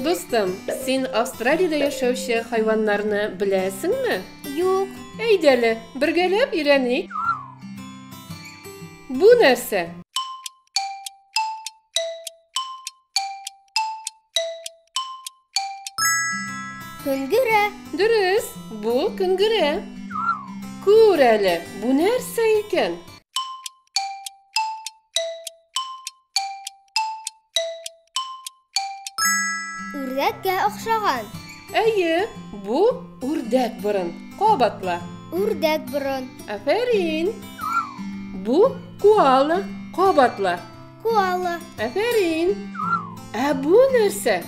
Dostum, sen Австралияда яшәүче хайваннарны беләсеңме? Юк. Әйдәле, бергәләп өйрәник. Бу нәрсә? Көңгөрә. Дөрес, бу көңгөрә. Күр әле, бу нәрсә икән? Үрдәккә охшаган. Әйе, бу үрдәк борын. Кабатла. Үрдәк борын. Афәрин. Бу куала. Кабатла. Куала. Афәрин. Ә бу нәрсә?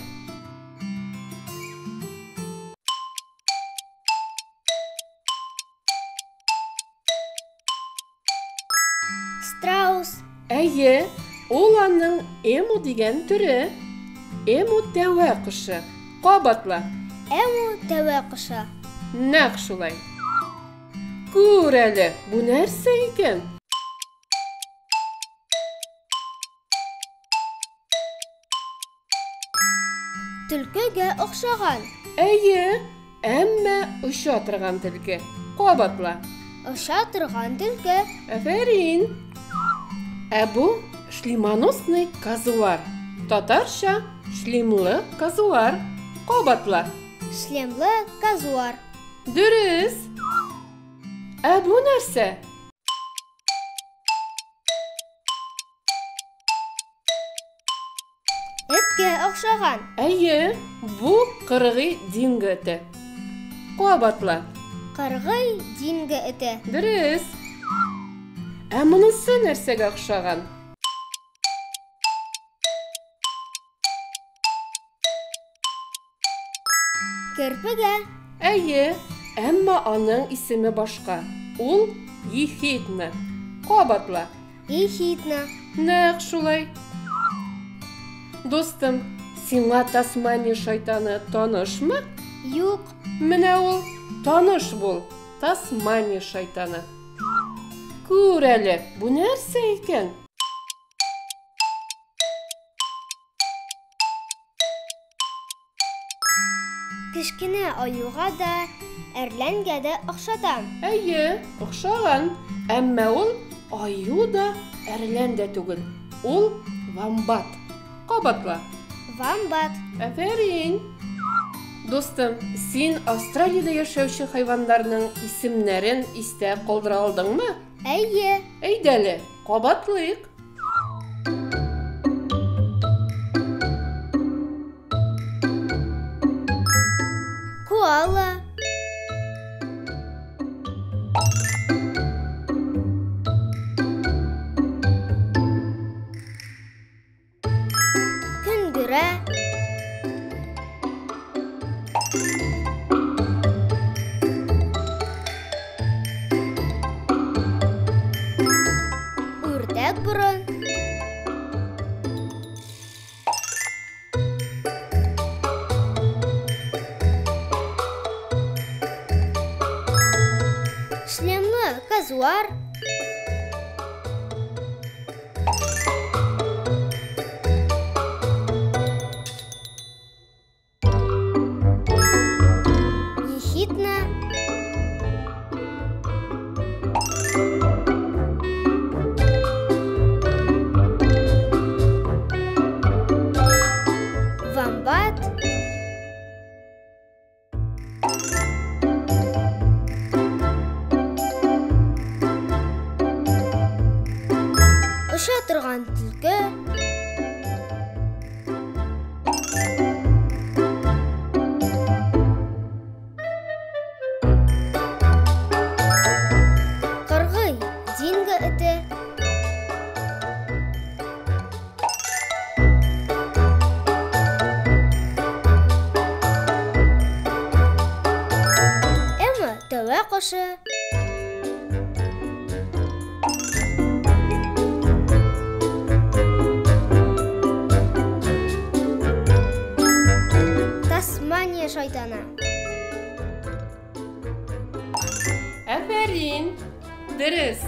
Страус. Әйе, ул аның эму дигән төре. Эму тәвә кошы. Кабатла. Эму тәвә кошы. Нәкъ шулай. Күр әле, бу нәрсә икән? Төлкегә охшаган. Әйе, әммә ұша торган төлке. Кабатла. Оша торган төлке. Афәрин. Ә бу шлемоносный казуар. Татарча шлемлы казуар. Кабатла. Шлемлы казуар. Дөрес. Ә бу нәрсә? Эткә охшаган. Әйе, бу кыргый диңге эте. Кабатла. Кыргый диңге эте. Дөрес. Ә монысы нәрсәгә охшаган? Керпегә. Әйе, әмма аның исеме башка. Ул Ехидна. Кабатла. Ехидна. Нәкъ шулай. Достым, сиңа Тасмания шайтаны танышмы? Юк. Менә ул таныш бул. Тасмания шайтаны. Күр әле, бу нәрсә икән? Кечкенә аюга да, әрләнгә дә охшатам. Әйе, охшаган. Әммә ул аю да, әрлән дә түгел. Ул вамбат. Кабатла. Вамбат. Афәрин. Достым, син Австралияда яшәүче хайваннарның исемнәрен истә калдыра алдыңмы? Әйе. Әйдәле, кабатлыйк. Куала. Көңгөрә. Үрдәк борын. Шлемлы казуар. Ехидна. Вамбат. Оша торган төлке. Кыргый диңге эте. Эмма тәвә кошы. Тасмания шайтаны. Афәрин. Дөрес.